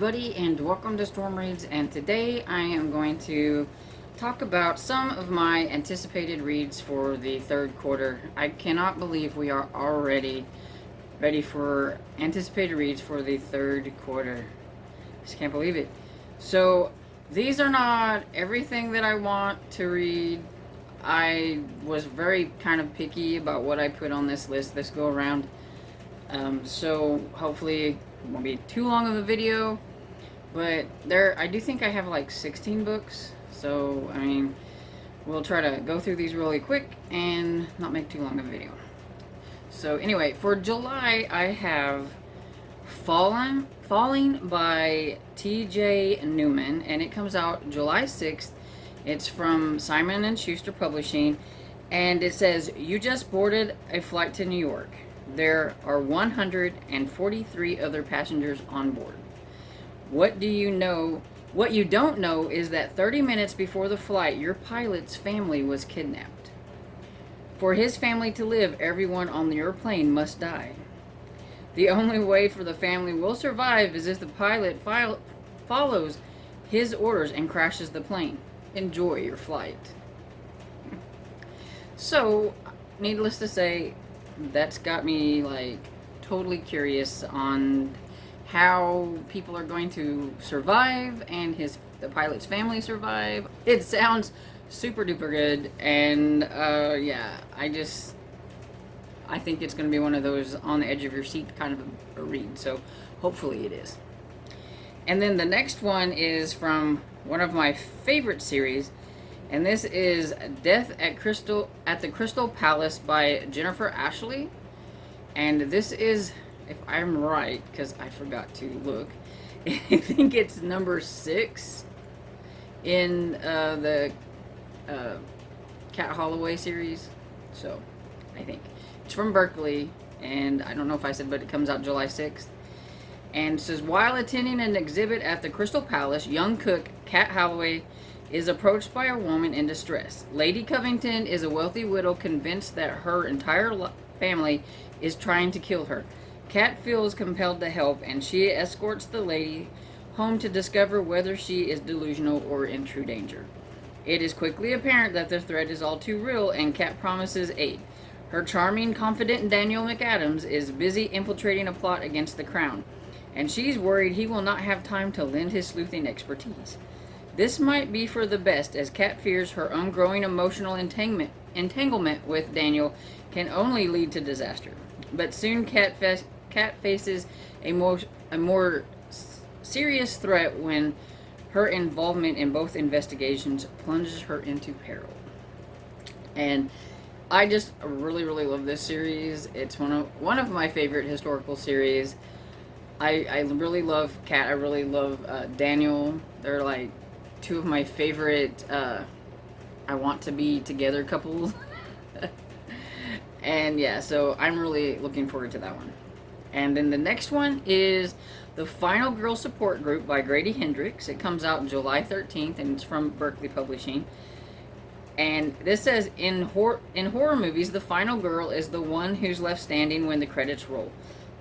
everybody, and welcome to Storm Reads. And today I am going to talk about some of my anticipated reads for the third quarter. I cannot believe we are already ready for anticipated reads for the third quarter. Just can't believe it. So these are not everything that I want to read. I was very kind of picky about what I put on this list this go around. So hopefully it won't be too long of a video, but I do think I have like 16 books, so I mean, we'll try to go through these really quick and not make too long of a video. So anyway, for July I have Falling by T.J. Newman, and it comes out July 6th. It's from Simon & Schuster Publishing, and it says, "You just boarded a flight to New York. There are 143 other passengers on board. What you don't know is that 30 minutes before the flight, your pilot's family was kidnapped. For his family to live, everyone on your plane must die. The only way for the family will survive is if the pilot follows his orders and crashes the plane. Enjoy your flight." So, needless to say, that's got me like totally curious on how people are going to survive and the pilot's family survive. It sounds super duper good, and yeah, I think it's going to be one of those on the edge of your seat kind of a read, so hopefully it is. And then the next one is from one of my favorite series, and this is Death at the Crystal Palace by Jennifer Ashley. And this is, if I'm right, because I forgot to look, I think it's number 6 in the Cat Holloway series. So, I think. It's from Berkeley, and I don't know if I said, but it comes out July 6th. And it says, while attending an exhibit at the Crystal Palace, young cook Cat Holloway is approached by a woman in distress. Lady Covington is a wealthy widow convinced that her entire family is trying to kill her. Cat feels compelled to help, and she escorts the lady home to discover whether she is delusional or in true danger. It is quickly apparent that the threat is all too real, and Cat promises aid. Her charming, confident Daniel McAdams is busy infiltrating a plot against the crown, and she's worried he will not have time to lend his sleuthing expertise. This might be for the best, as Cat fears her own growing emotional entanglement with Daniel can only lead to disaster. But soon Cat faces a more serious threat when her involvement in both investigations plunges her into peril. And I just really, really love this series. It's one of my favorite historical series. I really love Cat. I really love Daniel. They're like two of my favorite I want to be together couples. And yeah, so I'm really looking forward to that one. And then the next one is The Final Girl Support Group by Grady Hendrix. It comes out July 13th, and it's from Berkeley Publishing. And this says, in horror movies, the final girl is the one who's left standing when the credits roll.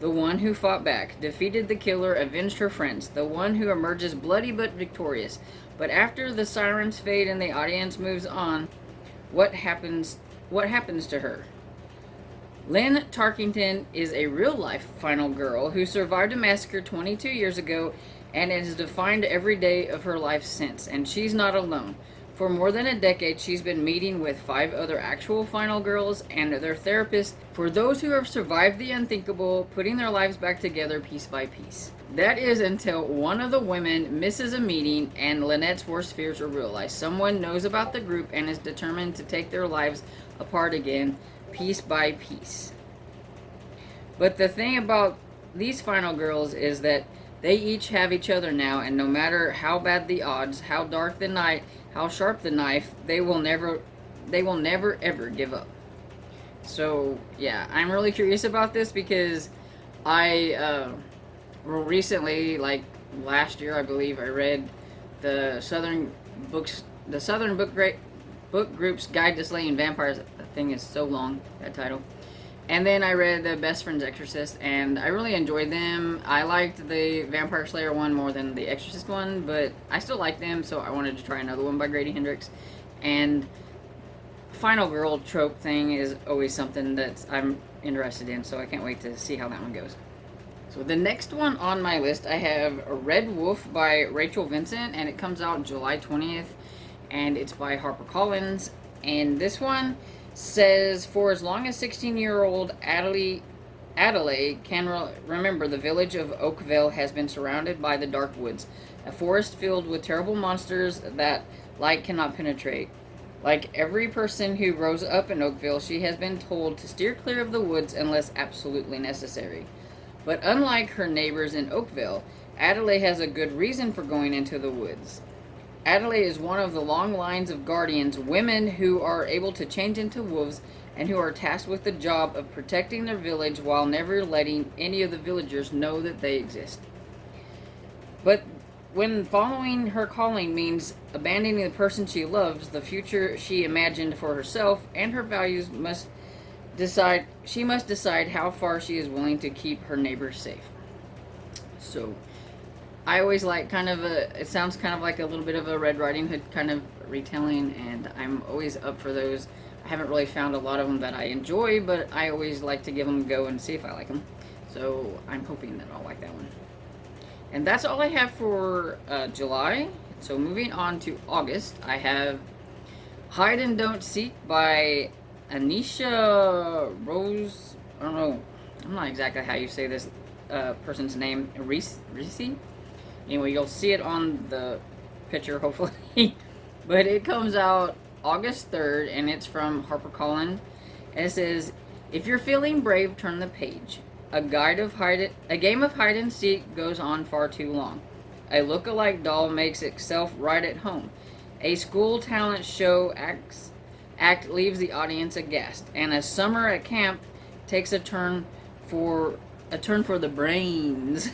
The one who fought back, defeated the killer, avenged her friends. The one who emerges bloody but victorious. But after the sirens fade and the audience moves on, what happens to her? Lynn Tarkington is a real-life final girl who survived a massacre 22 years ago and has defined every day of her life since. And she's not alone. For more than a decade, she's been meeting with 5 other actual final girls and their therapists for those who have survived the unthinkable, putting their lives back together piece by piece. That is until one of the women misses a meeting and Lynette's worst fears are realized. Someone knows about the group and is determined to take their lives apart again, piece by piece. But the thing about these final girls is that they each have each other now, and no matter how bad the odds, how dark the night, how sharp the knife, they will never ever give up. So yeah, I'm really curious about this because I recently, like last year I believe, I read the Southern Book Group's Guide to Slaying Vampires. That thing is so long, that title. And then I read The Best Friend's Exorcist, and I really enjoyed them. I liked the Vampire Slayer one more than the Exorcist one, but I still like them, so I wanted to try another one by Grady Hendrix. And final girl trope thing is always something that I'm interested in, so I can't wait to see how that one goes. So the next one on my list, I have Red Wolf by Rachel Vincent, and it comes out July 20th, and it's by HarperCollins. And this one says, for as long as 16-year-old Adelaide can remember, the village of Oakville has been surrounded by the dark woods, a forest filled with terrible monsters that light cannot penetrate. Like every person who grows up in Oakville, she has been told to steer clear of the woods unless absolutely necessary. But unlike her neighbors in Oakville, Adelaide has a good reason for going into the woods. Adelaide is one of the long lines of guardians, women who are able to change into wolves and who are tasked with the job of protecting their village while never letting any of the villagers know that they exist. But when following her calling means abandoning the person she loves, the future she imagined for herself, and her values she must decide how far she is willing to keep her neighbors safe. So I always like it sounds kind of like a little bit of a Red Riding Hood kind of retelling, and I'm always up for those. I haven't really found a lot of them that I enjoy, but I always like to give them a go and see if I like them. So I'm hoping that I'll like that one. And that's all I have for July. So moving on to August, I have Hide and Don't Seek by Anisha Rose. I don't know. I'm not exactly how you say this person's name. Reese? Anyway, you'll see it on the picture, hopefully. But it comes out August 3rd, and it's from HarperCollins. And it says, if you're feeling brave, turn the page. A game of hide and seek goes on far too long. A look-alike doll makes itself right at home. A school talent show act leaves the audience aghast, and a summer at camp takes a turn for the brains.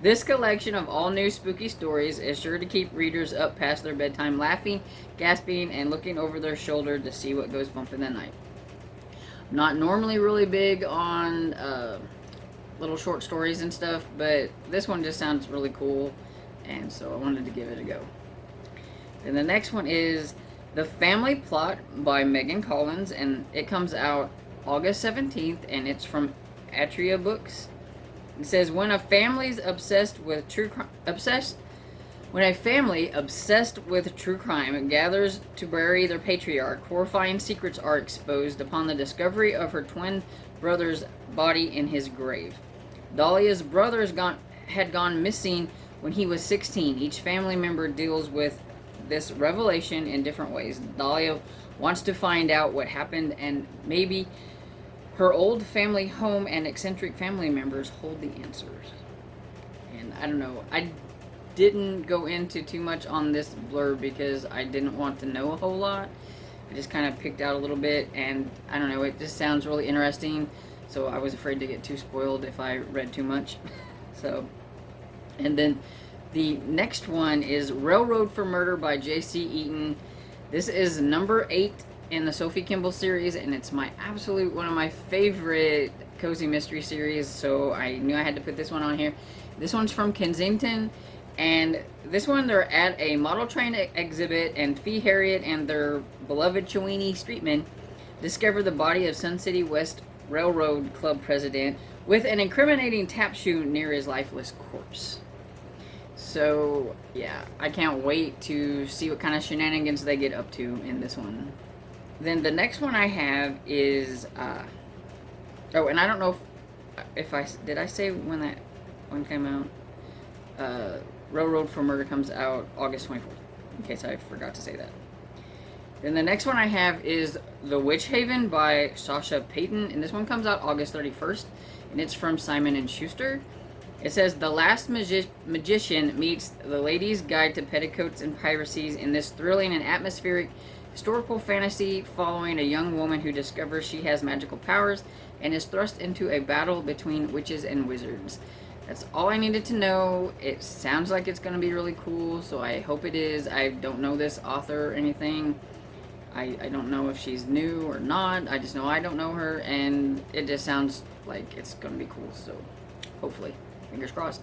This collection of all new spooky stories is sure to keep readers up past their bedtime, laughing, gasping, and looking over their shoulder to see what goes bump in the night. Not normally really big on little short stories and stuff, but this one just sounds really cool, and so I wanted to give it a go. And the next one is The Family Plot by Megan Collins, and it comes out August 17th, and it's from Atria Books. It says, when a family obsessed with true crime gathers to bury their patriarch, horrifying secrets are exposed upon the discovery of her twin brother's body in his grave. Dahlia's brothers had gone missing when he was 16. Each family member deals with this revelation in different ways. Dahlia wants to find out what happened, and maybe her old family home and eccentric family members hold the answers. And I don't know. I didn't go into too much on this blurb because I didn't want to know a whole lot. I just kind of picked out a little bit, and I don't know, it just sounds really interesting, so I was afraid to get too spoiled if I read too much. So, and then the next one is Railroad for Murder by J.C. Eaton. This is number 8 in the Sophie Kimball series, and it's one of my favorite cozy mystery series, so I knew I had to put this one on here. This one's from Kensington, and this one they're at a model train exhibit, and Fee Harriet and their beloved Chowini streetmen discover the body of Sun City West Railroad Club president with an incriminating tap shoe near his lifeless corpse. So, yeah, I can't wait to see what kind of shenanigans they get up to in this one. Then the next one I have is, and I don't know if did I say when that one came out? Railroad for Murder comes out August 24th, in case I forgot to say that. Then the next one I have is The Witch Haven by Sasha Payton, and this one comes out August 31st, and it's from Simon & Schuster. It says, the last magician meets the lady's guide to petticoats and piracies in this thrilling and atmospheric historical fantasy following a young woman who discovers she has magical powers and is thrust into a battle between witches and wizards. That's all I needed to know. It sounds like it's going to be really cool, so I hope it is. I don't know this author or anything, I don't know if she's new or not. I just know I don't know her, and it just sounds like it's going to be cool. So hopefully, fingers crossed.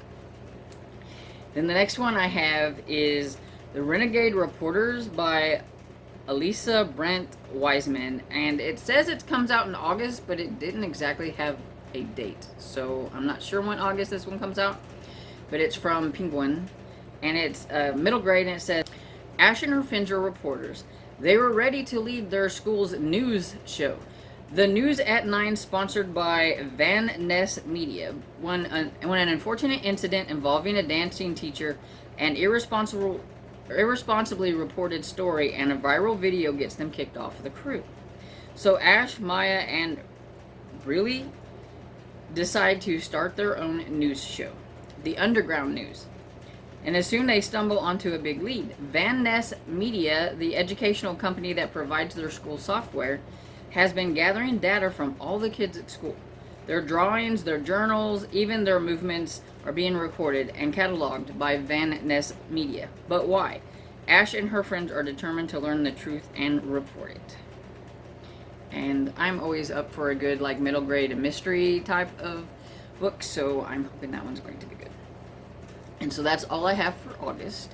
Then the next one I have is The Renegade Reporters by Elisa Brent Wiseman, and it says it comes out in August, but it didn't exactly have a date, so I'm not sure when August this one comes out, but it's from Penguin, and it's middle grade, and it says, Ash and her friends are reporters. They were ready to lead their school's news show. The News at 9, sponsored by Van Ness Media, when an unfortunate incident involving a dancing teacher, an irresponsibly reported story, and a viral video gets them kicked off the crew. So Ash, Maya, and Briley decide to start their own news show, The Underground News. And as soon they stumble onto a big lead. Van Ness Media, the educational company that provides their school software, has been gathering data from all the kids at school. Their drawings, their journals, even their movements are being recorded and cataloged by Van Ness Media. But why? Ash and her friends are determined to learn the truth and report it. And I'm always up for a good, like, middle grade mystery type of book, so I'm hoping that one's going to be good. And so that's all I have for August.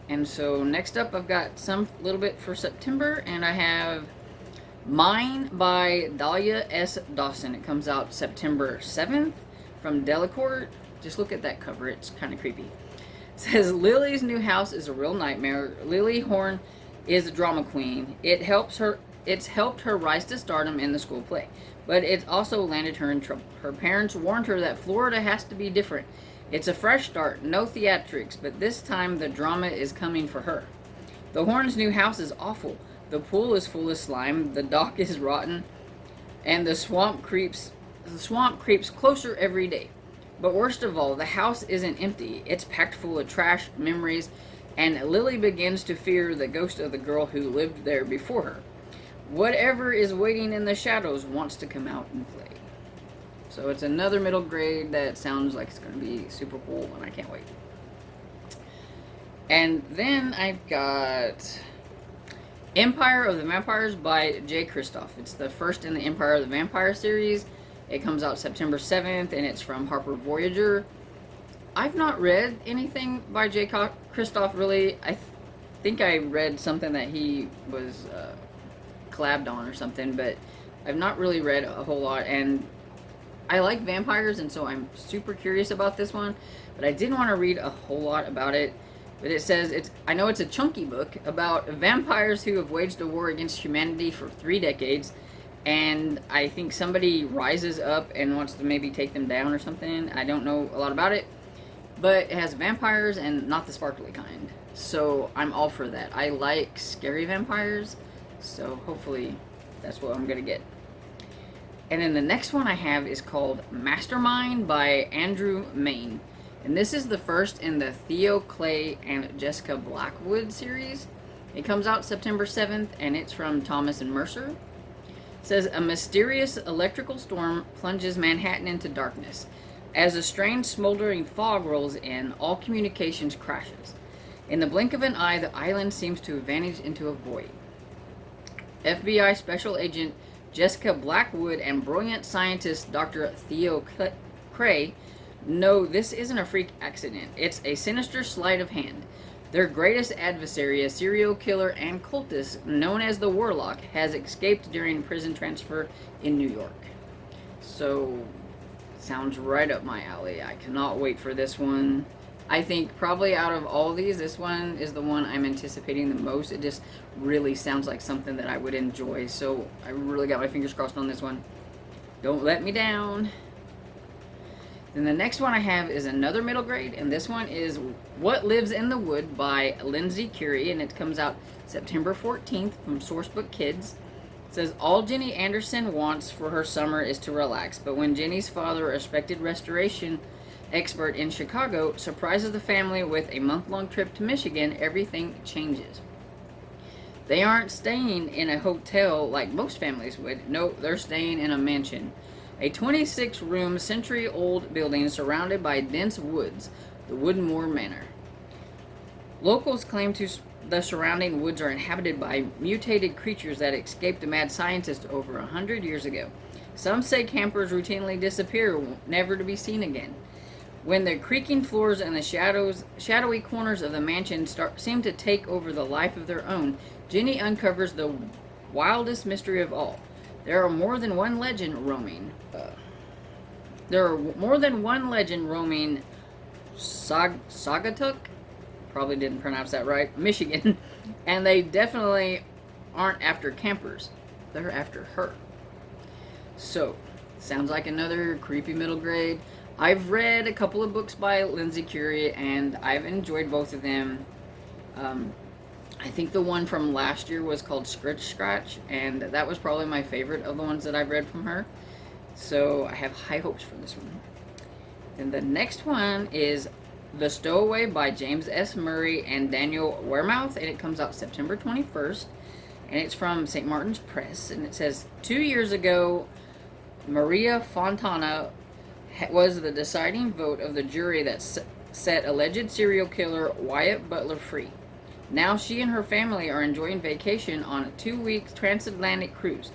And so next up, I've got some little bit for September, and I have Mine by Dahlia S. Dawson. It comes out September 7th from Delacorte. Just look at that cover. It's kind of creepy. It says, Lily's new house is a real nightmare. Lily Horn is a drama queen. It's helped her rise to stardom in the school play, but it's also landed her in trouble. Her parents warned her that Florida has to be different. It's a fresh start, no theatrics, but this time the drama is coming for her. The Horns' new house is awful. The pool is full of slime, the dock is rotten, and the swamp creeps closer every day. But worst of all, the house isn't empty. It's packed full of trash, memories, and Lily begins to fear the ghost of the girl who lived there before her. Whatever is waiting in the shadows wants to come out and play. So it's another middle grade that sounds like it's going to be super cool, and I can't wait. And then I've got Empire of the Vampires by Jay Kristoff. It's the first in the Empire of the Vampire series. It comes out September 7th, and it's from Harper Voyager. I've not read anything by Jay Kristoff, really. I think I read something that he was collabed on or something, but I've not really read a whole lot, and I like vampires, and so I'm super curious about this one, but I didn't want to read a whole lot about it. But it says, I know it's a chunky book about vampires who have waged a war against humanity for 3 decades, and I think somebody rises up and wants to maybe take them down or something. I don't know a lot about it, but it has vampires and not the sparkly kind. So I'm all for that. I like scary vampires, so hopefully that's what I'm going to get. And then the next one I have is called Mastermind by Andrew Main. And this is the first in the Theo Clay and Jessica Blackwood series. It comes out September 7th, and it's from Thomas and Mercer. It says, a mysterious electrical storm plunges Manhattan into darkness. As a strange smoldering fog rolls in, all communications crashes. In the blink of an eye, the island seems to vanish into a void. FBI Special Agent Jessica Blackwood and brilliant scientist Dr. Theo Clay no, this isn't a freak accident. It's a sinister sleight of hand. Their greatest adversary, a serial killer and cultist known as the Warlock, has escaped during prison transfer in New York. So, sounds right up my alley. I cannot wait for this one. I think probably out of all these, this one is the one I'm anticipating the most. It just really sounds like something that I would enjoy. So, I really got my fingers crossed on this one. Don't let me down. Then the next one I have is another middle grade, and this one is What Lives in the Wood by Lindsay Curie, and it comes out September 14th from Sourcebook Kids. It says, all Jenny Anderson wants for her summer is to relax, but when Jenny's father, a respected restoration expert in Chicago, surprises the family with a month-long trip to Michigan, everything changes. They aren't staying in a hotel like most families would. No, they're staying in a mansion. A 26-room, century-old building surrounded by dense woods, the Woodmore Manor. Locals claim to the surrounding woods are inhabited by mutated creatures that escaped a mad scientist over 100 years ago. Some say campers routinely disappear, never to be seen again. When the creaking floors and the shadowy corners of the mansion seem to take over the life of their own, Jenny uncovers the wildest mystery of all. There are more than one legend roaming. Sagatuck, probably didn't pronounce that right, Michigan, and they definitely aren't after campers. They're after her. So, sounds like another creepy middle grade. I've read a couple of books by Lindsay Curie, and I've enjoyed both of them. I think the one from last year was called Scratch, and that was probably my favorite of the ones that I've read from her. So I have high hopes for this one. And the next one is The Stowaway by James S. Murray and Daniel Wearmouth, and it comes out September 21st, and it's from St. Martin's Press, and it says, 2 years ago, Maria Fontana was the deciding vote of the jury that set alleged serial killer Wyatt Butler free. Now she and her family are enjoying vacation on a 2-week transatlantic cruise.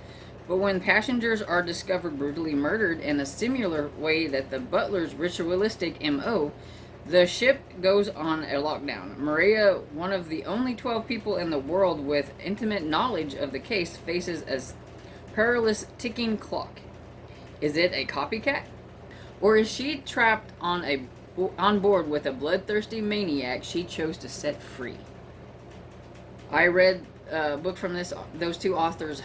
But when passengers are discovered brutally murdered in a similar way that the Butler's ritualistic M.O., the ship goes on a lockdown. Maria, one of the only 12 people in the world with intimate knowledge of the case, faces a perilous ticking clock. Is it a copycat? Or is she trapped on board with a bloodthirsty maniac she chose to set free? I read a book from those two authors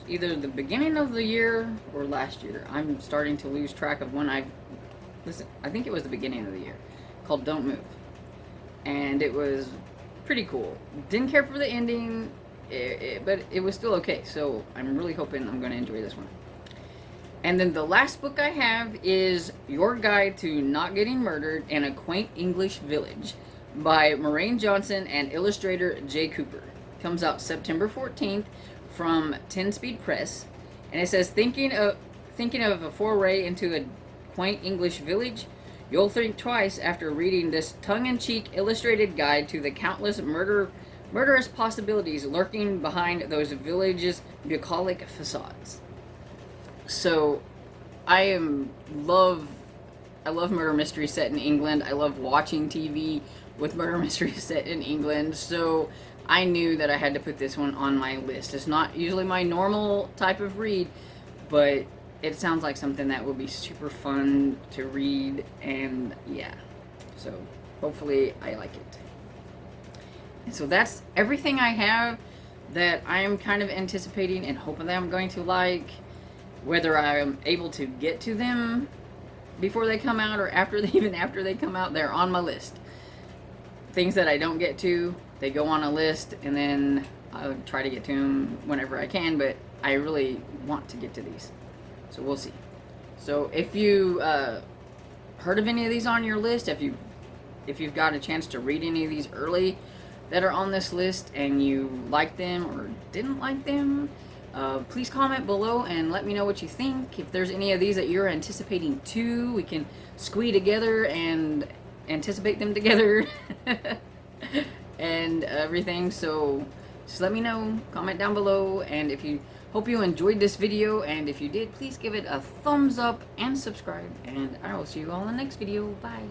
either the beginning of the year or last year. I'm starting to lose track of when I think it was the beginning of the year, called Don't Move. And it was pretty cool. Didn't care for the ending, but it was still okay. So I'm really hoping I'm going to enjoy this one. And then the last book I have is Your Guide to Not Getting Murdered in a Quaint English Village by Maureen Johnson and illustrator Jay Cooper. Comes out September 14th from 10 Speed Press, and it says, thinking of a foray into a quaint English village? You'll think twice after reading this tongue-in-cheek illustrated guide to the countless murderous possibilities lurking behind those villages' bucolic facades. So, I love murder mysteries set in England. I love watching TV with murder mysteries set in England. So, I knew that I had to put this one on my list. It's not usually my normal type of read, but it sounds like something that will be super fun to read, and yeah. So, hopefully I like it. And so that's everything I have that I am kind of anticipating and hoping that I'm going to like. Whether I'm able to get to them before they come out or even after they come out, they're on my list. Things that I don't get to, they go on a list, and then I'll try to get to them whenever I can, but I really want to get to these. So we'll see. So if you heard of any of these on your list, if you've got a chance to read any of these early that are on this list and you liked them or didn't like them, please comment below and let me know what you think. If there's any of these that you're anticipating too, we can squee together and anticipate them together and everything. So just let me know, comment down below, and hope you enjoyed this video, and if you did, please give it a thumbs up and subscribe, and I will see you all in the next video. Bye.